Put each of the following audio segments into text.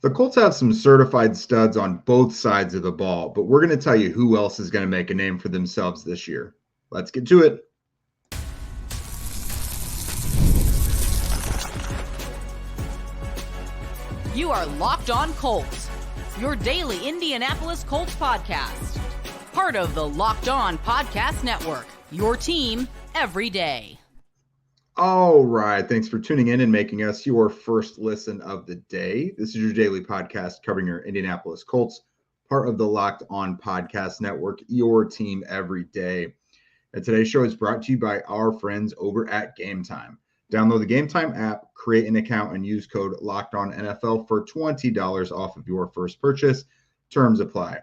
The Colts have some certified studs on both sides of the ball, but we're going to tell you who else is going to make a name for themselves this year. Let's get to it. You are Locked On Colts, your daily Indianapolis Colts podcast. Part of the Locked On Podcast Network, your team every day. All right. Thanks for tuning in and making us your first listen of the day. This is your daily podcast covering your Indianapolis Colts, part of the Locked On Podcast Network, your team every day. And today's show is brought to you by our friends over at Gametime. Download the Gametime app, create an account, and use code LOCKEDONNFL for $20 off of your first purchase. Terms apply.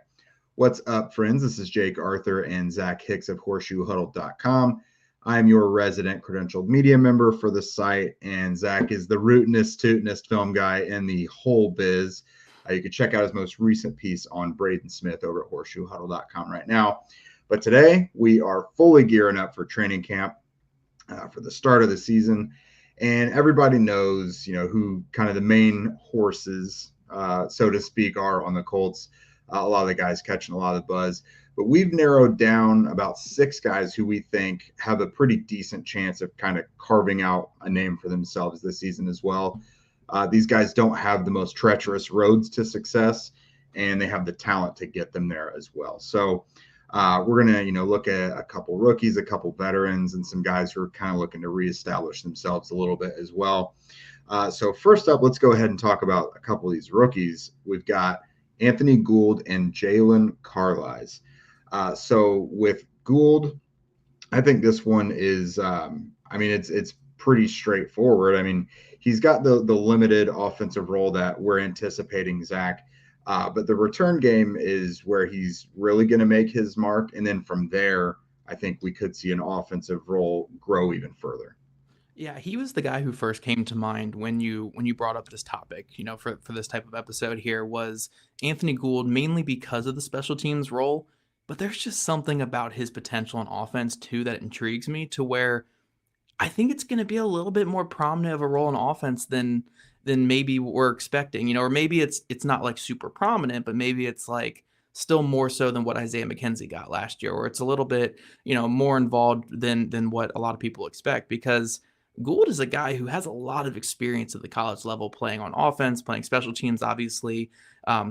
What's up, friends? This is Jake Arthur and Zach Hicks of HorseshoeHuddle.com. I'm your resident credentialed media member for the site, and Zach is the rootinest, tootinest film guy in the whole biz. You can check out his most recent piece on Braden Smith over at HorseshoeHuddle.com right now. But today, we are fully gearing up for training camp for the start of the season, and everybody knows, who kind of the main horses, so to speak, are on the Colts. A lot of the guys catching a lot of the buzz. But we've narrowed down about 6 guys who we think have a pretty decent chance of kind of carving out a name for themselves this season as well. These guys don't have the most treacherous roads to success, and they have the talent to get them there as well. So we're going to, look at a couple rookies, a couple veterans, and some guys who are kind of looking to reestablish themselves a little bit as well. So first up, let's go ahead and talk about a couple of these rookies. We've got Anthony Gould and Jaylon Carlies. So with Gould, I think this one is, it's pretty straightforward. I mean, he's got the limited offensive role that we're anticipating, Zach. But the return game is where he's really going to make his mark. And then from there, I think we could see an offensive role grow even further. Yeah, he was the guy who first came to mind when you brought up this topic, for this type of episode here, was Anthony Gould, mainly because of the special teams role. But there's just something about his potential on offense, too, that intrigues me, to where I think it's going to be a little bit more prominent of a role in offense than maybe we're expecting, or maybe it's not like super prominent, but maybe it's like still more so than what Isaiah McKenzie got last year, or it's a little bit, more involved than what a lot of people expect, because Gould is a guy who has a lot of experience at the college level, playing on offense, playing special teams, obviously.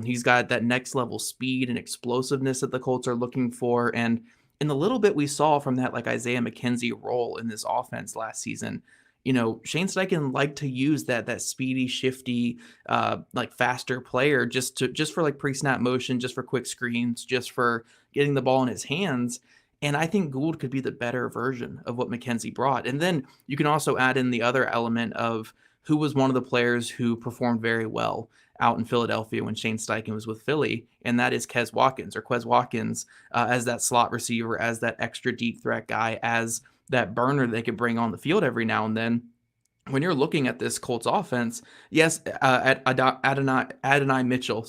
He's got that next level speed and explosiveness that the Colts are looking for. And in the little bit we saw from that, like Isaiah McKenzie role in this offense last season, Shane Steichen liked to use that speedy, shifty, like faster player just for like pre-snap motion, just for quick screens, just for getting the ball in his hands. And I think Gould could be the better version of what McKenzie brought. And then you can also add in the other element of who was one of the players who performed very well out in Philadelphia when Shane Steichen was with Philly, and that is Quez Watkins, as that slot receiver, as that extra deep threat guy, as that burner they could bring on the field every now and then. When you're looking at this Colts offense, yes, Adonai Mitchell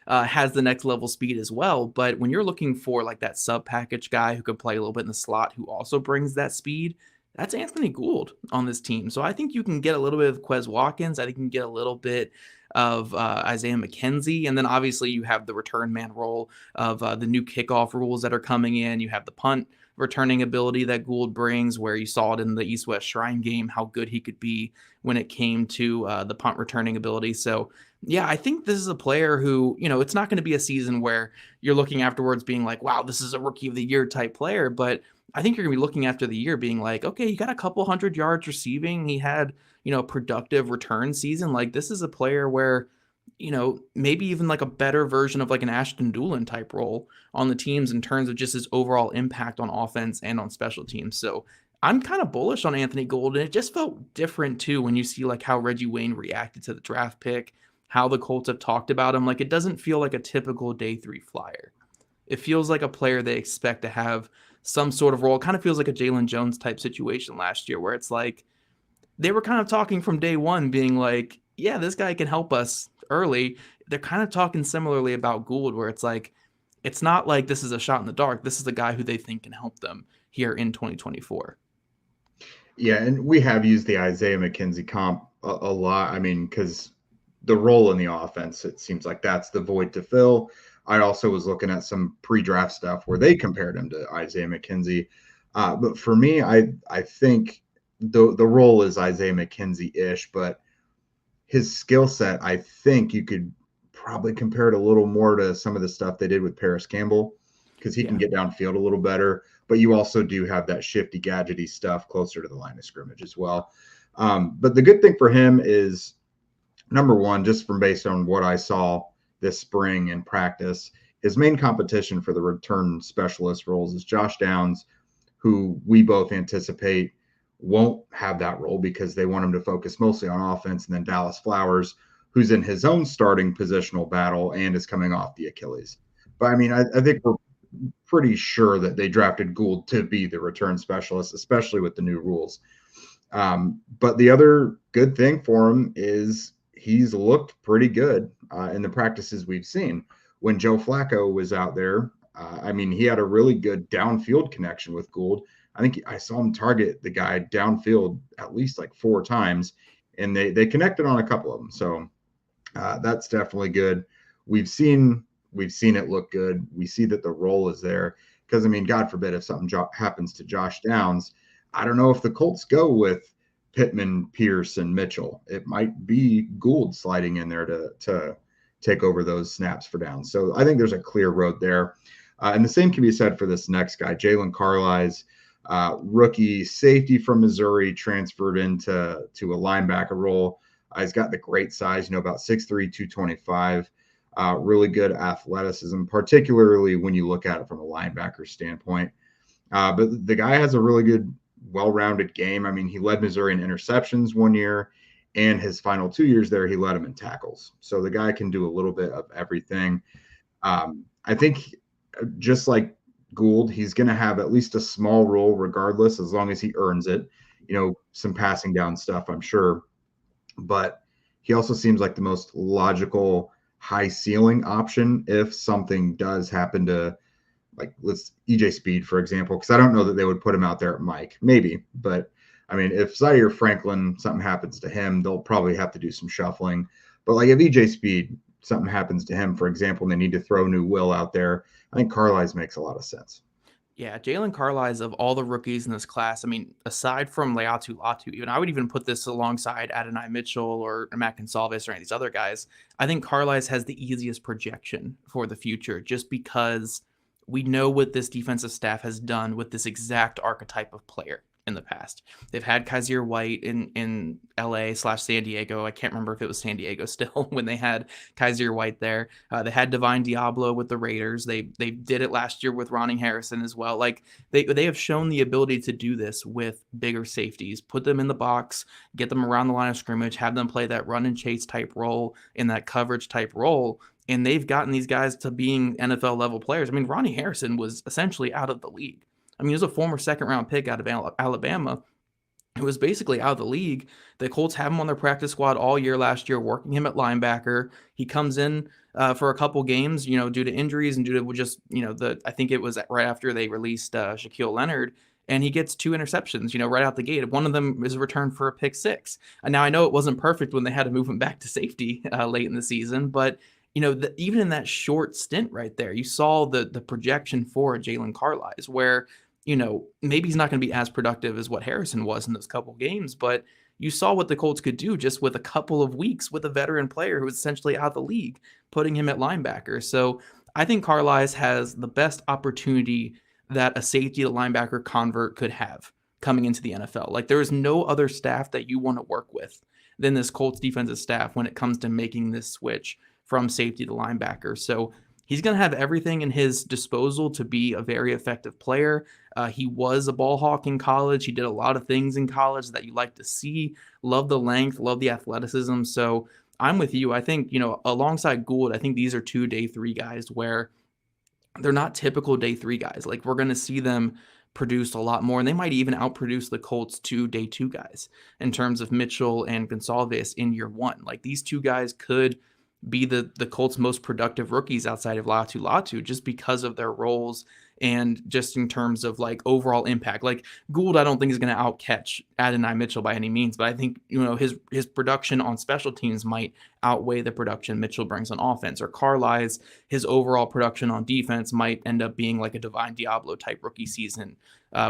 has the next level speed as well. But when you're looking for like that sub package guy who could play a little bit in the slot, who also brings that speed, that's Anthony Gould on this team. So I think you can get a little bit of Quez Watkins. I think you can get a little bit of Isaiah McKenzie. And then obviously you have the return man role of the new kickoff rules that are coming in. You have the punt returning ability that Gould brings, where you saw it in the East-West Shrine game, how good he could be when it came to the punt returning ability. So yeah, I think this is a player who, it's not going to be a season where you're looking afterwards being like, wow, this is a rookie of the year type player. But I think you're going to be looking after the year being like, okay, he got a couple 100 yards receiving. He had, a productive return season. Like, this is a player where, maybe even like a better version of like an Ashton Dulin type role on the teams in terms of just his overall impact on offense and on special teams. So I'm kind of bullish on Anthony Gould, and it just felt different too when you see like how Reggie Wayne reacted to the draft pick, how the Colts have talked about him. Like, it doesn't feel like a typical day 3 flyer. It feels like a player they expect to have some sort of role. It kind of feels like a Jaylon Jones type situation last year, where it's like they were kind of talking from day one being like, yeah, this guy can help us early. They're kind of talking similarly about Gould, where it's like, it's not like this is a shot in the dark. This is a guy who they think can help them here in 2024. Yeah, and we have used the Isaiah McKenzie comp a lot. I mean, because the role in the offense. It seems like that's the void to fill. I also was looking at some pre-draft stuff where they compared him to Isaiah McKenzie. But for me, I think the role is Isaiah McKenzie-ish, but his skill set, I think you could probably compare it a little more to some of the stuff they did with Paris Campbell, because he can get downfield a little better. But you also do have that shifty, gadgety stuff closer to the line of scrimmage as well. But the good thing for him is, number one, just from based on what I saw this spring in practice, his main competition for the return specialist roles is Josh Downs, who we both anticipate won't have that role because they want him to focus mostly on offense, and then Dallas Flowers, who's in his own starting positional battle and is coming off the Achilles. But I mean, I think we're pretty sure that they drafted Gould to be the return specialist, especially with the new rules. But the other good thing for him is he's looked pretty good in the practices we've seen. When Joe Flacco was out there, I mean, he had a really good downfield connection with Gould. I think I saw him target the guy downfield at least like 4 times, and they connected on a couple of them. So that's definitely good. We've seen it look good. We see that the role is there because, I mean, God forbid if something happens to Josh Downs, I don't know if the Colts go with Pittman, Pierce, and Mitchell. It might be Gould sliding in there to take over those snaps for Downs. So I think there's a clear road there. And the same can be said for this next guy, Jaylon Carlies, rookie safety from Missouri, transferred into a linebacker role. He's got the great size, about 6'3", 225, really good athleticism, particularly when you look at it from a linebacker standpoint. But the guy has a really good, well-rounded game. I mean, he led Missouri in interceptions one year, and his final 2 years there, he led him in tackles. So the guy can do a little bit of everything. I think just like Gould, he's going to have at least a small role regardless, as long as he earns it. Some passing down stuff, I'm sure. But he also seems like the most logical high ceiling option if something does happen to, like, let's EJ Speed, for example, because I don't know that they would put him out there at Mike. Maybe. But, I mean, if Zaire Franklin, something happens to him, they'll probably have to do some shuffling. But, like, if EJ Speed, something happens to him, for example, and they need to throw new Will out there, I think Carlies makes a lot of sense. Yeah, Jaylon Carlies, of all the rookies in this class, I mean, aside from Leatu Latu, I would even put this alongside Adonai Mitchell or Matt Gonsalves or any of these other guys. I think Carlies has the easiest projection for the future just because we know what this defensive staff has done with this exact archetype of player in the past. They've had Kaiser White in LA/San Diego. I can't remember if it was San Diego still when they had Kaiser White there. They had Divine Diablo with the Raiders. They did it last year with Ronnie Harrison as well. Like they have shown the ability to do this with bigger safeties, put them in the box, get them around the line of scrimmage, have them play that run and chase type role in that coverage type role. And they've gotten these guys to being NFL level players. I mean, Ronnie Harrison was essentially out of the league. I mean, he was a former second-round pick out of Alabama. It was basically out of the league. The Colts have him on their practice squad all year last year, working him at linebacker. He comes in for a couple games, due to injuries and due to just, I think it was right after they released Shaquille Leonard, and he gets 2 interceptions, right out the gate. One of them is a return for a pick 6. And now I know it wasn't perfect when they had to move him back to safety late in the season, but even in that short stint right there, you saw the projection for Jaylon Carlies where, maybe he's not going to be as productive as what Harrison was in those couple games, but you saw what the Colts could do just with a couple of weeks with a veteran player who was essentially out of the league, putting him at linebacker. So I think Carlies has the best opportunity that a safety to linebacker convert could have coming into the NFL. Like, there is no other staff that you want to work with than this Colts defensive staff when it comes to making this switch from safety to linebacker. So he's going to have everything in his disposal to be a very effective player. He was a ball hawk in college. He did a lot of things in college that you like to see. Love the length, love the athleticism. So I'm with you. I think, alongside Gould, I think these are 2 day 3 guys where they're not typical day 3 guys. Like, we're going to see them produce a lot more, and they might even outproduce the Colts 2 day 2 guys in terms of Mitchell and Gonsalves in year 1. Like, these 2 guys could be the Colts' most productive rookies outside of Latu just because of their roles and just in terms of like overall impact. Like Gould, I don't think is going to outcatch Adonai Mitchell by any means, but I think, his production on special teams might outweigh the production Mitchell brings on offense. Or Carlies, his overall production on defense might end up being like a Divine Diablo type rookie season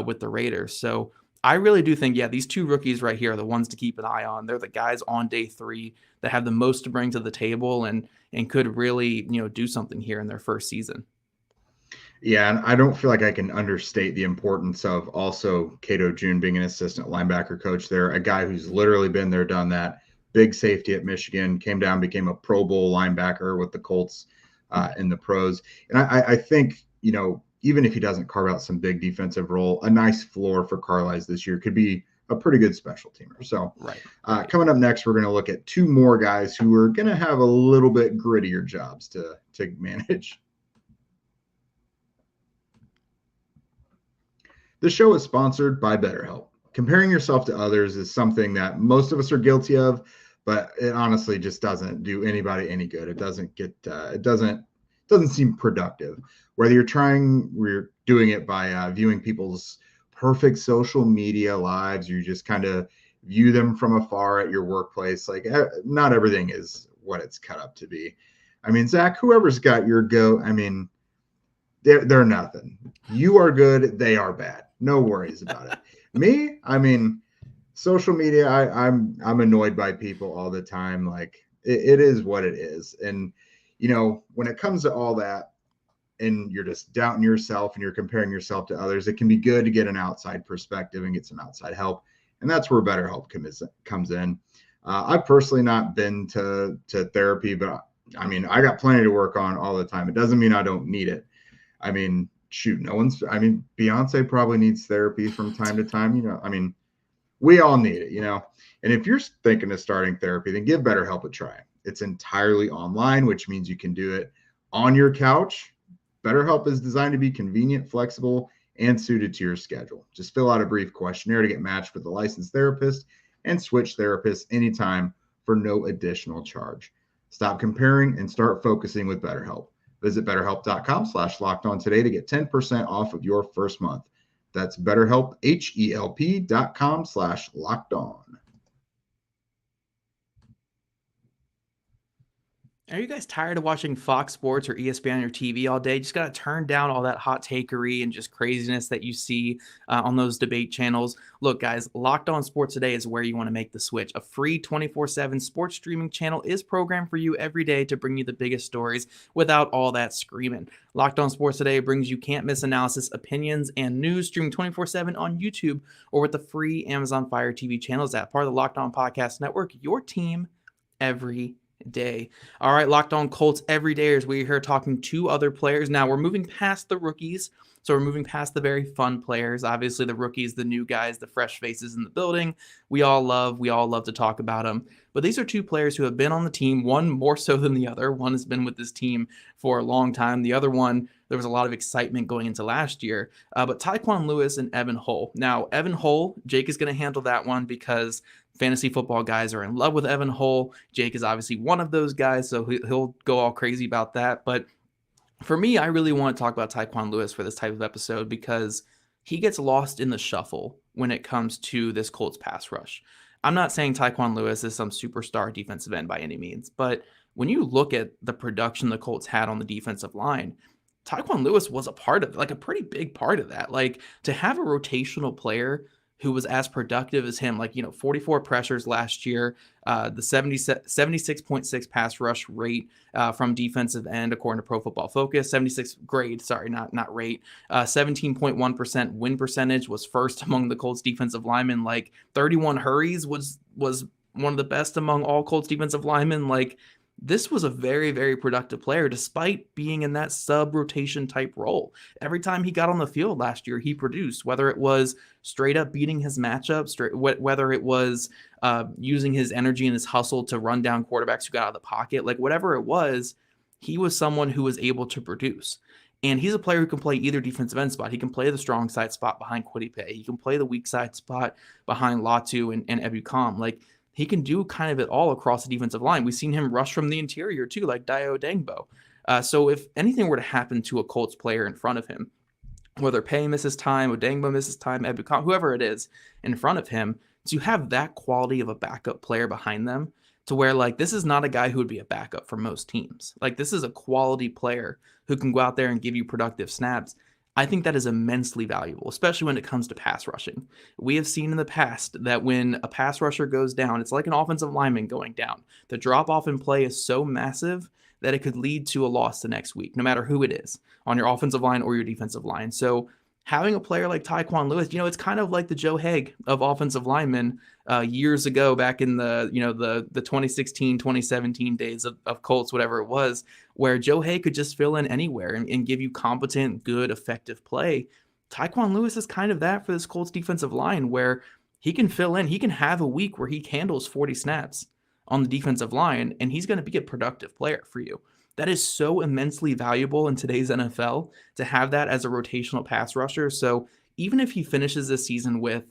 with the Raiders. So I really do think, these two rookies right here are the ones to keep an eye on. They're the guys on day 3 that have the most to bring to the table and could really, do something here in their first season. Yeah, and I don't feel like I can understate the importance of also Cato June being an assistant linebacker coach there, a guy who's literally been there, done that. Big safety at Michigan, came down, became a Pro Bowl linebacker with the Colts in the pros. And I think, even if he doesn't carve out some big defensive role, a nice floor for Carlies this year could be a pretty good special teamer. So right. Coming up next, we're going to look at 2 more guys who are going to have a little bit grittier jobs to manage. The show is sponsored by BetterHelp. Comparing yourself to others is something that most of us are guilty of, but it honestly just doesn't do anybody any good. It doesn't seem productive. Whether we're doing it by viewing people's perfect social media lives, you just kind of view them from afar at your workplace. Like, not everything is what it's cut up to be. I mean, Zach, whoever's got your goat, I mean, they're nothing. You are good, they are bad. No worries about it. Me, I mean, social media, I'm annoyed by people all the time. Like, it is what it is. And when it comes to all that and you're just doubting yourself and you're comparing yourself to others, it can be good to get an outside perspective and get some outside help. And that's where BetterHelp comes in. I've personally not been to therapy, but I mean, I got plenty to work on all the time. It doesn't mean I don't need it. I mean, shoot, Beyonce probably needs therapy from time to time. We all need it, And if you're thinking of starting therapy, then give BetterHelp a try. It's entirely online, which means you can do it on your couch. BetterHelp is designed to be convenient, flexible, and suited to your schedule. Just fill out a brief questionnaire to get matched with a licensed therapist and switch therapists anytime for no additional charge. Stop comparing and start focusing with BetterHelp. Visit BetterHelp.com/lockedon today to get 10% off of your first month. That's BetterHelp, HELP.com/lockedon. Are you guys tired of watching Fox Sports or ESPN on your TV all day? Just got to turn down all that hot takery and just craziness that you see on those debate channels. Look, guys, Locked On Sports Today is where you want to make the switch. A free 24/7 sports streaming channel is programmed for you every day to bring you the biggest stories without all that screaming. Locked On Sports Today brings you can't-miss analysis, opinions, and news streaming 24/7 on YouTube or with the free Amazon Fire TV channels app, part of the Locked On Podcast Network, your team every day. All right, Locked On Colts every day as we're here talking to other players. Now we're moving past the rookies, so we're moving past the very fun players. Obviously, the rookies, the new guys, the fresh faces in the building. We all love to talk about them. But these are 2 players who have been on the team, one more so than the other. One has been with this team for a long time. The other one, there was a lot of excitement going into last year. But Tyquan Lewis and Evan Hull. Now, Evan Hull, Jake is going to handle that one because fantasy football guys are in love with Evan Hull. Jake is obviously one of those guys, so he'll go all crazy about that. But for me, I really want to talk about Tyquan Lewis for this type of episode because he gets lost in the shuffle when it comes to this Colts pass rush. I'm not saying Tyquan Lewis is some superstar defensive end by any means, but when you look at the production the Colts had on the defensive line, Tyquan Lewis was a part of, like, a pretty big part of that. Like, to have a rotational player who was as productive as him, 44 pressures last year, the 76.6 pass rush rate from defensive end, according to Pro Football Focus, 76 grade, sorry, not rate, 17.1% win percentage, was first among the Colts defensive linemen, 31 hurries was one of the best among all Colts defensive linemen. This was a very, very productive player despite being in that sub-rotation type role. Every time he got on the field last year, he produced, whether it was straight up beating his matchups, whether it was using his energy and his hustle to run down quarterbacks who got out of the pocket, whatever it was, he was someone who was able to produce. And he's a player who can play either defensive end spot. He can play the strong side spot behind Kwity Paye. He can play the weak side spot behind Latu and Ebukam. He can do kind of it all across the defensive line. We've seen him rush from the interior too, like Dio Dangbo. So if anything were to happen to a Colts player in front of him, whether Pay misses time, Odengba misses time, Ebukam, whoever it is in front of him, to have that quality of a backup player behind them to where, like, this is not a guy who would be a backup for most teams. Like, this is a quality player who can go out there and give you productive snaps. I think that is immensely valuable, especially when it comes to pass rushing. We have seen in the past that when a pass rusher goes down, it's like an offensive lineman going down. The drop off in play is so massive that it could lead to a loss the next week, no matter who it is, on your offensive line or your defensive line. So having a player like Tyquan Lewis, it's kind of like the Joe Haeg of offensive linemen years ago, back in the 2016, 2017 days of Colts, whatever it was, where Joe Haeg could just fill in anywhere and give you competent, good, effective play. Tyquan Lewis is kind of that for this Colts defensive line, where he can fill in. He can have a week where he handles 40 snaps on the defensive line, and he's going to be a productive player for you. That is so immensely valuable in today's NFL to have that as a rotational pass rusher. So even if he finishes this season with,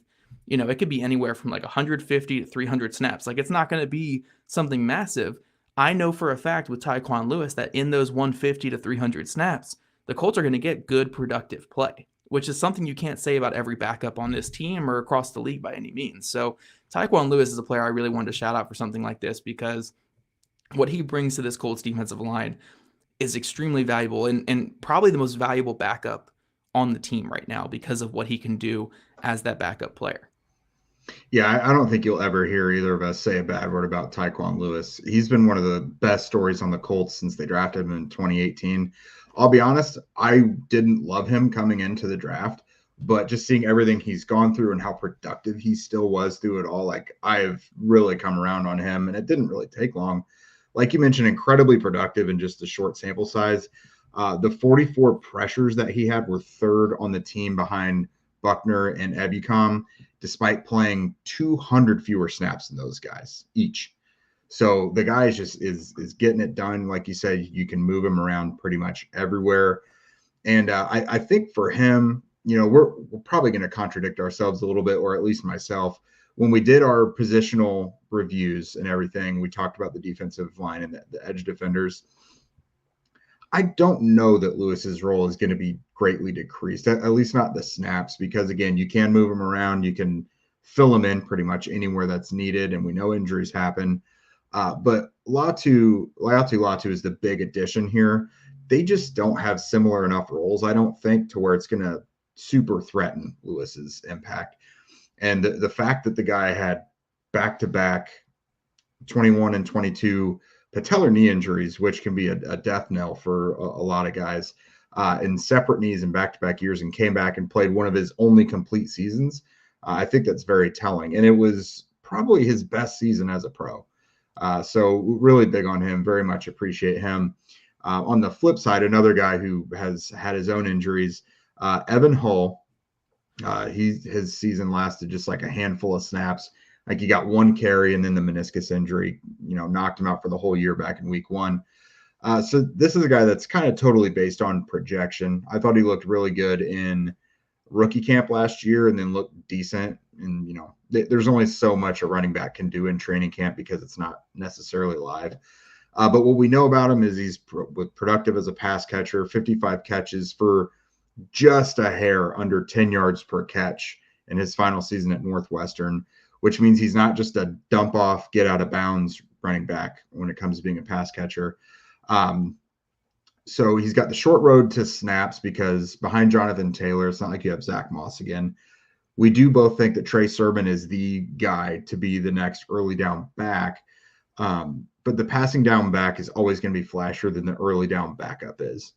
it could be anywhere from like 150 to 300 snaps. Like, it's not going to be something massive. I know for a fact with Tyquan Lewis that in those 150 to 300 snaps, the Colts are going to get good productive play, which is something you can't say about every backup on this team or across the league by any means. So Tyquan Lewis is a player I really wanted to shout out for something like this, because what he brings to this Colts defensive line is extremely valuable and probably the most valuable backup on the team right now because of what he can do as that backup player. Yeah, I don't think you'll ever hear either of us say a bad word about Tyquan Lewis. He's been one of the best stories on the Colts since they drafted him in 2018. I'll be honest, I didn't love him coming into the draft, but just seeing everything he's gone through and how productive he still was through it all, like, I've really come around on him, and it didn't really take long. Like you mentioned, incredibly productive in just a short sample size. The 44 pressures that he had were third on the team behind Buckner and Ebukam, despite playing 200 fewer snaps than those guys each. So the guy is getting it done. Like you said, you can move him around pretty much everywhere. And I think for him, we're probably going to contradict ourselves a little bit, or at least myself. When we did our positional reviews and everything, we talked about the defensive line and the edge defenders. I don't know that Lewis's role is going to be greatly decreased, at least not the snaps, because, again, you can move him around. You can fill him in pretty much anywhere that's needed, and we know injuries happen. But Latu is the big addition here. They just don't have similar enough roles, I don't think, to where it's going to super threaten Lewis's impact. And the fact that the guy had back-to-back 21 and 22 patellar knee injuries, which can be a death knell for a lot of guys, in separate knees in back-to-back years, and came back and played one of his only complete seasons, I think that's very telling. And it was probably his best season as a pro. So really big on him, very much appreciate him. On the flip side, another guy who has had his own injuries, Evan Hull. His season lasted just like a handful of snaps. Like, he got one carry, and then the meniscus injury, knocked him out for the whole year back in week 1. So this is a guy that's kind of totally based on projection. I thought he looked really good in rookie camp last year, and then looked decent. And, there's only so much a running back can do in training camp because it's not necessarily live. But what we know about him is he's productive as a pass catcher, 55 catches for just a hair under 10 yards per catch in his final season at Northwestern, which means he's not just a dump off, get out of bounds running back when it comes to being a pass catcher. So he's got the short road to snaps, because behind Jonathan Taylor, it's not like you have Zach Moss again. We do both think that Trey Sermon is the guy to be the next early down back. But the passing down back is always going to be flashier than the early down backup is.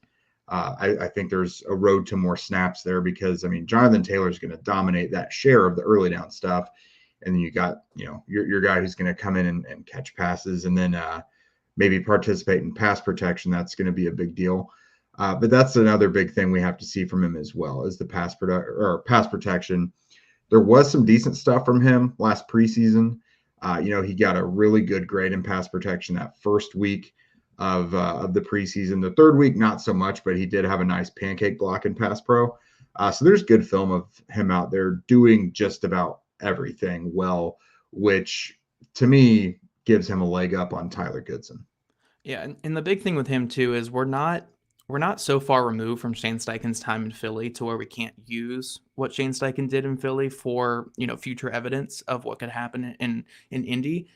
I think there's a road to more snaps there, because, Jonathan Taylor is going to dominate that share of the early down stuff. And then you got, your guy who's going to come in and catch passes, and then maybe participate in pass protection. That's going to be a big deal. But that's another big thing we have to see from him as well, is the pass protection. There was some decent stuff from him last preseason. He got a really good grade in pass protection that first week of the preseason. The third week, not so much, but he did have a nice pancake block in pass pro. So there's good film of him out there doing just about everything well, which to me gives him a leg up on Tyler Goodson. Yeah, and the big thing with him too is we're not we're not so far removed from Shane Steichen's time in Philly to where we can't use what Shane Steichen did in Philly for, future evidence of what could happen in Indy.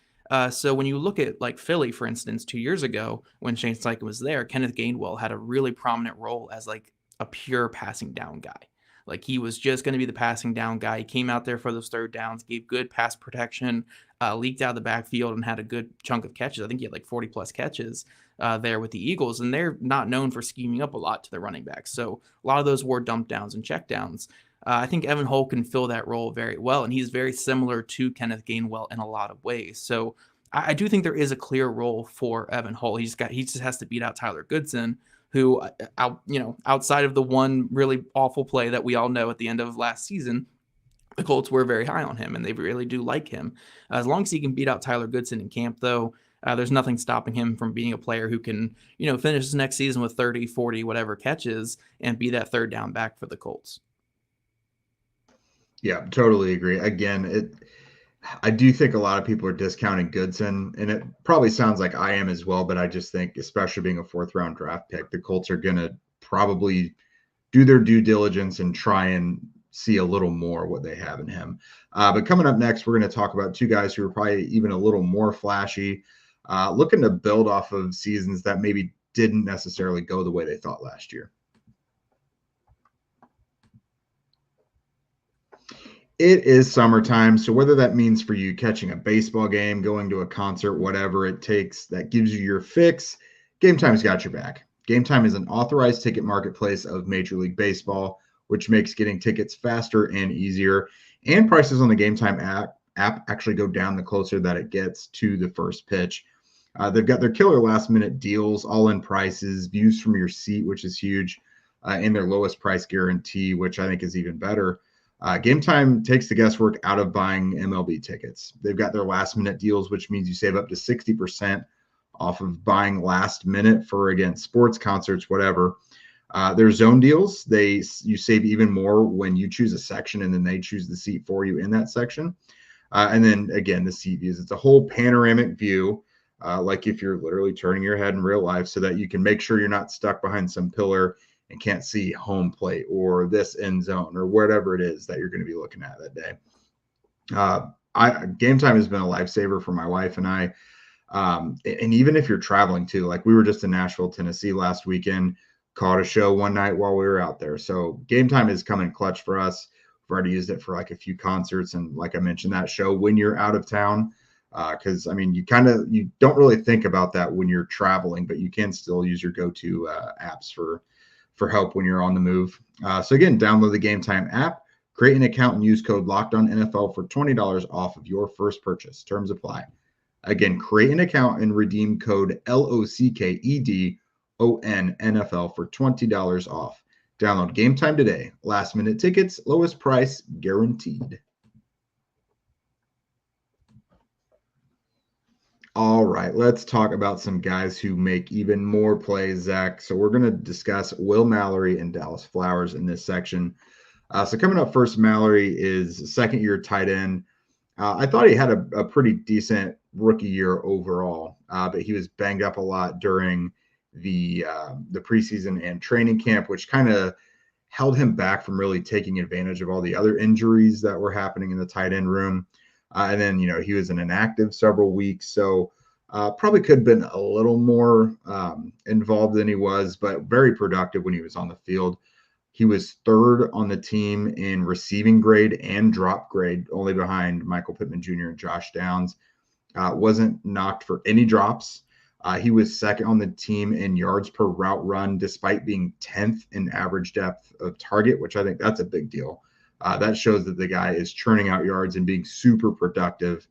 So when you look at like Philly, for instance, 2 years ago when Shane Steichen was there, Kenneth Gainwell had a really prominent role as like a pure passing down guy. Like he was just going to be the passing down guy. He came out there for those third downs, gave good pass protection, leaked out of the backfield, and had a good chunk of catches. I think he had like 40 plus catches there with the Eagles, and they're not known for scheming up a lot to their running backs. So a lot of those were dump downs and check downs. I think Evan Hull can fill that role very well, and he's very similar to Kenneth Gainwell in a lot of ways. So I do think there is a clear role for Evan Hull. He just has to beat out Tyler Goodson, who, outside of the one really awful play that we all know at the end of last season, the Colts were very high on him, and they really do like him. As long as he can beat out Tyler Goodson in camp, though, there's nothing stopping him from being a player who can, finish his next season with 30, 40, whatever catches and be that third down back for the Colts. Yeah, totally agree. Again, I do think a lot of people are discounting Goodson, and it probably sounds like I am as well, but I just think, especially being a 4th-round draft pick, the Colts are going to probably do their due diligence and try and see a little more what they have in him. But coming up next, we're going to talk about two guys who are probably even a little more flashy, looking to build off of seasons that maybe didn't necessarily go the way they thought last year. It is summertime, so whether that means for you catching a baseball game, going to a concert, whatever it takes that gives you your fix, Gametime's got your back. Gametime is an authorized ticket marketplace of Major League Baseball, which makes getting tickets faster and easier. And prices on the Gametime app actually go down the closer that it gets to the first pitch. They've got their killer last-minute deals, all-in prices, views from your seat, which is huge, and their lowest price guarantee, which I think is even better. Gametime takes the guesswork out of buying MLB tickets. They've got their last-minute deals, which means you save up to 60% off of buying last minute for, again, sports, concerts, whatever. Their zone deals, you save even more when you choose a section and then they choose the seat for you in that section. And then, again, the seat views. It's a whole panoramic view, like if you're literally turning your head in real life, so that you can make sure you're not stuck behind some pillar and can't see home plate or this end zone or whatever it is that you're going to be looking at that day. Gametime has been a lifesaver for my wife and I. And even if you're traveling too, like we were just in Nashville, Tennessee last weekend, caught a show one night while we were out there. So Gametime is coming clutch for us. We've already used it for like a few concerts. And like I mentioned, that show when you're out of town, because I mean, you don't really think about that when you're traveling, but you can still use your go-to apps for help when you're on the move. So again, download the Gametime app, create an account, and use code LOCKEDONNFL for $20 off of your first purchase. Terms apply. Again, create an account and redeem code LOCKEDONNFL for $20 off. Download Gametime today. Last minute tickets, lowest price guaranteed. All right, let's talk about some guys who make even more plays, Zach. So we're going to discuss Will Mallory and Dallas Flowers in this section. So coming up first, Mallory is second-year tight end. I thought he had a pretty decent rookie year overall, but he was banged up a lot during the preseason and training camp, which kind of held him back from really taking advantage of all the other injuries that were happening in the tight end room. And then, he was inactive several weeks, so probably could have been a little more involved than he was, but very productive when he was on the field. He was third on the team in receiving grade and drop grade, only behind Michael Pittman Jr. and Josh Downs. Wasn't knocked for any drops. He was second on the team in yards per route run, despite being 10th in average depth of target, which I think that's a big deal. That shows that the guy is churning out yards and being super productive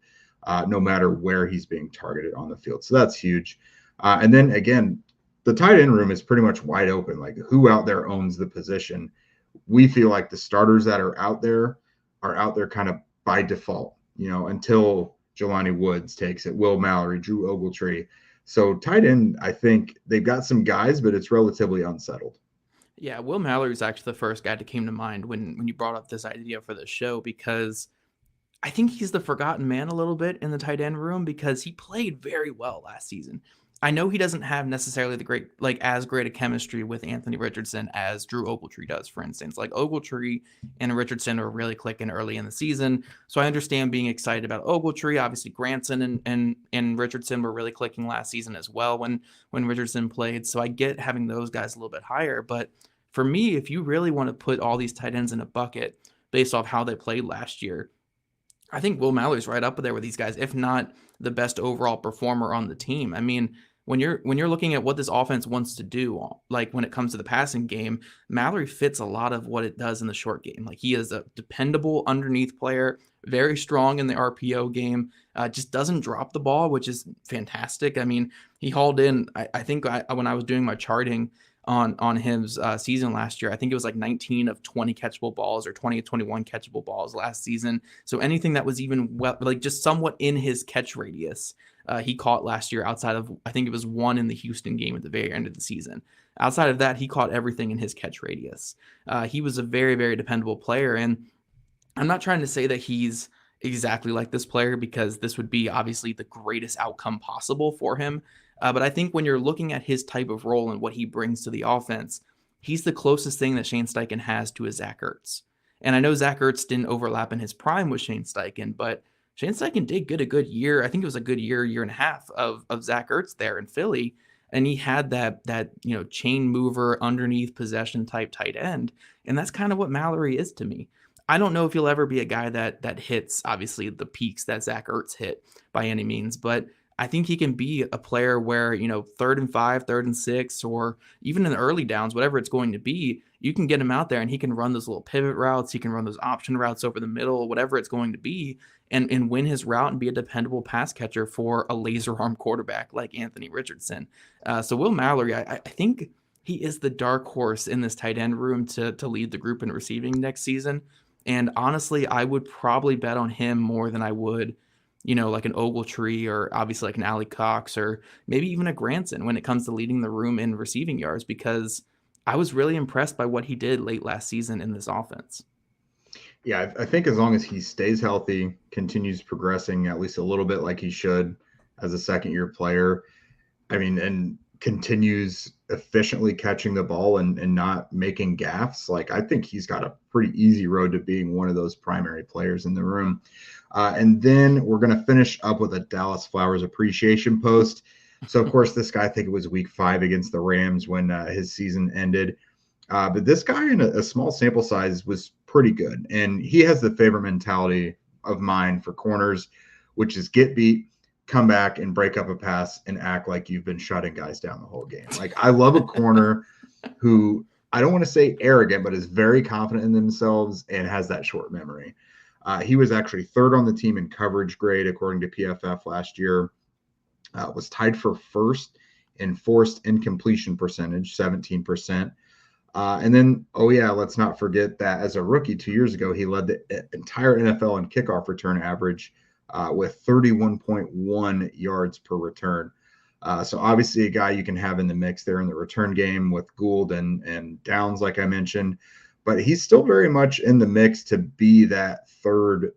no matter where he's being targeted on the field. So that's huge. And then, again, the tight end room is pretty much wide open. Like, who out there owns the position? We feel like the starters that are out there kind of by default, until Jelani Woods takes it, Will Mallory, Drew Ogletree. So tight end, I think they've got some guys, but it's relatively unsettled. Yeah, Will Mallory is actually the first guy that came to mind when you brought up this idea for the show, because I think he's the forgotten man a little bit in the tight end room because he played very well last season. I know he doesn't have necessarily as great a chemistry with Anthony Richardson as Drew Ogletree does, for instance. Like Ogletree and Richardson are really clicking early in the season. So I understand being excited about Ogletree. Obviously, Granson and Richardson were really clicking last season as well when Richardson played. So I get having those guys a little bit higher. But for me, if you really want to put all these tight ends in a bucket based off how they played last year, I think Will Mallory's right up there with these guys, if not the best overall performer on the team. I mean, when you're looking at what this offense wants to do, like when it comes to the passing game, Mallory fits a lot of what it does in the short game. Like he is a dependable underneath player, very strong in the RPO game, just doesn't drop the ball, which is fantastic. I mean, he hauled in, I think when I was doing my charting on his season last year, I think it was like 19 of 20 catchable balls or 20 of 21 catchable balls last season. So anything that was even just somewhat in his catch radius, he caught last year outside of, I think it was one in the Houston game at the very end of the season. Outside of that, he caught everything in his catch radius. He was a very, very dependable player. And I'm not trying to say that he's exactly like this player because this would be obviously the greatest outcome possible for him. But I think when you're looking at his type of role and what he brings to the offense, he's the closest thing that Shane Steichen has to a Zach Ertz. And I know Zach Ertz didn't overlap in his prime with Shane Steichen, but Shane Steichen did get a good year. I think it was a good year and a half of Zach Ertz there in Philly. And he had that chain mover underneath possession type tight end. And that's kind of what Mallory is to me. I don't know if he'll ever be a guy that hits, obviously, the peaks that Zach Ertz hit by any means, but I think he can be a player where, 3rd and 5, 3rd and 6, or even in the early downs, whatever it's going to be, you can get him out there and he can run those little pivot routes. He can run those option routes over the middle, whatever it's going to be, and win his route and be a dependable pass catcher for a laser arm quarterback like Anthony Richardson. So Will Mallory, I think he is the dark horse in this tight end room to lead the group in receiving next season. And honestly, I would probably bet on him more than I would, like an Ogletree or obviously like an Allie Cox or maybe even a Granson when it comes to leading the room in receiving yards, because I was really impressed by what he did late last season in this offense. Yeah, I think as long as he stays healthy, continues progressing at least a little bit like he should as a second-year player, and continues efficiently catching the ball and not making gaffes, like I think he's got a pretty easy road to being one of those primary players in the room. And then we're going to finish up with a Dallas Flowers appreciation post. So, of course, this guy, I think it was week 5 against the Rams when his season ended. But this guy in a small sample size was pretty good. And he has the favorite mentality of mine for corners, which is get beat, come back and break up a pass and act like you've been shutting guys down the whole game. Like, I love a corner who, I don't want to say arrogant, but is very confident in themselves and has that short memory. He was actually 3rd on the team in coverage grade, according to PFF last year. Was tied for 1st in forced incompletion percentage, 17%. And then, let's not forget that as a rookie 2 years ago, he led the entire NFL in kickoff return average with 31.1 yards per return. So obviously a guy you can have in the mix there in the return game with Gould and Downs, like I mentioned. But he's still very much in the mix to be that 3rd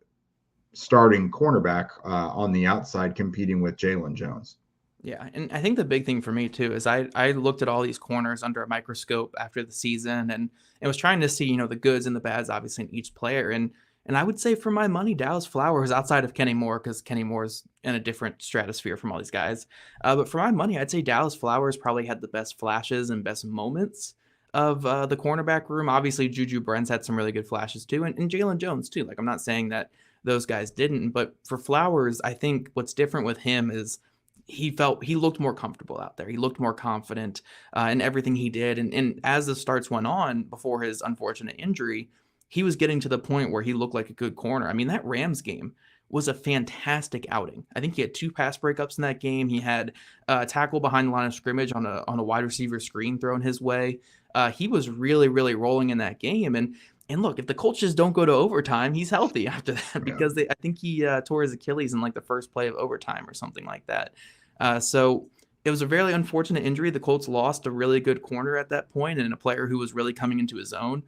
starting cornerback on the outside competing with Jaylon Jones. Yeah, and I think the big thing for me too is I looked at all these corners under a microscope after the season and was trying to see, the goods and the bads obviously in each player. And I would say for my money, Dallas Flowers, outside of Kenny Moore, because Kenny Moore's in a different stratosphere from all these guys. But for my money, I'd say Dallas Flowers probably had the best flashes and best moments of the cornerback room. Obviously, Juju Brents had some really good flashes too, and Jaylon Jones too. Like, I'm not saying that those guys didn't, but for Flowers, I think what's different with him is he looked more comfortable out there. He looked more confident in everything he did. And as the starts went on before his unfortunate injury, he was getting to the point where he looked like a good corner. I mean, that Rams game was a fantastic outing. I think he had 2 pass breakups in that game. He had a tackle behind the line of scrimmage on a wide receiver screen thrown his way. He was really, really rolling in that game. And look, if the Colts just don't go to overtime, he's healthy after that because I think he tore his Achilles in like the first play of overtime or something like that. So it was a very unfortunate injury. The Colts lost a really good corner at that point and a player who was really coming into his own.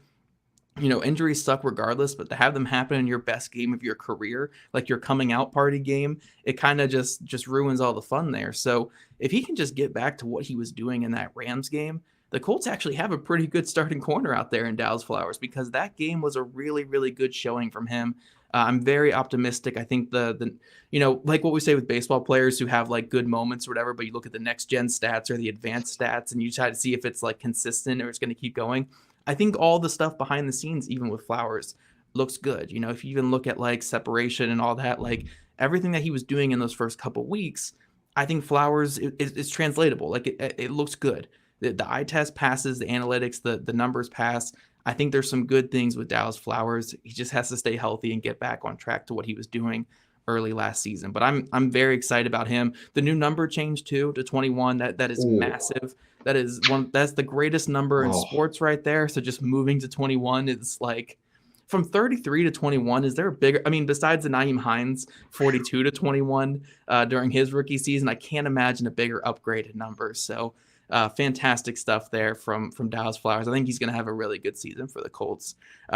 injuries suck regardless, but to have them happen in your best game of your career, like your coming out party game, it kind of just ruins all the fun there. So if he can just get back to what he was doing in that Rams game, the Colts actually have a pretty good starting corner out there in Dallas Flowers, because that game was a really, really good showing from him. I'm very optimistic. I think the like what we say with baseball players who have like good moments or whatever, but you look at the next gen stats or the advanced stats and you try to see if it's like consistent or it's going to keep going. I think all the stuff behind the scenes, even with Flowers, looks good. If you even look at like separation and all that, like everything that he was doing in those first couple weeks, I think Flowers is translatable. Like it looks good. The eye test passes, the analytics, the numbers pass. I think there's some good things with Dallas Flowers. He just has to stay healthy and get back on track to what he was doing early last season. But I'm very excited about him. The new number change too to 21. That is massive. That's the greatest number in sports right there. So just moving to 21 is like, from 33 to 21, is there a bigger, besides the Nyheim Hines 42 to 21 during his rookie season, I can't imagine a bigger upgraded number. So fantastic stuff there from Dallas Flowers. I think he's going to have a really good season for the Colts.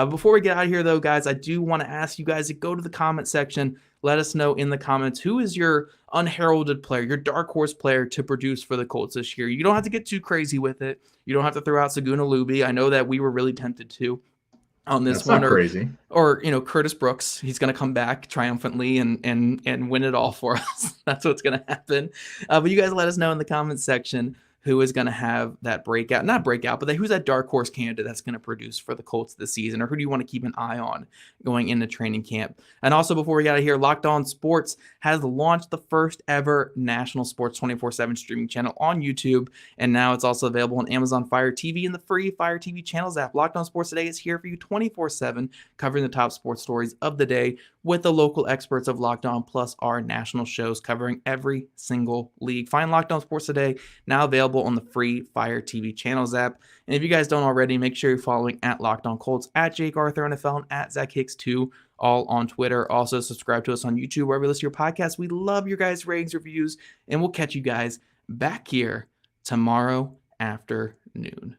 Before we get out of here, though, guys, I do want to ask you guys to go to the comment section. Let us know in the comments, who is your unheralded player, your dark horse player to produce for the Colts this year. You don't have to get too crazy with it. You don't have to throw out Saguna Luby. I know that we were really tempted to on this one. Not crazy. Or Curtis Brooks. He's going to come back triumphantly and win it all for us. That's what's going to happen. But you guys let us know in the comments section who is going to have that not breakout, but who's that dark horse candidate that's going to produce for the Colts this season, or who do you want to keep an eye on going into training camp? And also, before we get out of here, Locked On Sports has launched the first ever national sports 24/7 streaming channel on YouTube, and now it's also available on Amazon Fire TV and the free Fire TV channels app. Locked On Sports Today is here for you 24/7, covering the top sports stories of the day with the local experts of Locked On, plus our national shows covering every single league. Find Locked On Sports Today now available on the free Fire TV channels app. And if you guys don't already, make sure you're following at Locked On Colts, at Jake Arthur NFL, and at Zach Hicks 2, all on Twitter. Also, subscribe to us on YouTube, wherever you listen to your podcast. We love your guys' ratings, reviews, and we'll catch you guys back here tomorrow afternoon.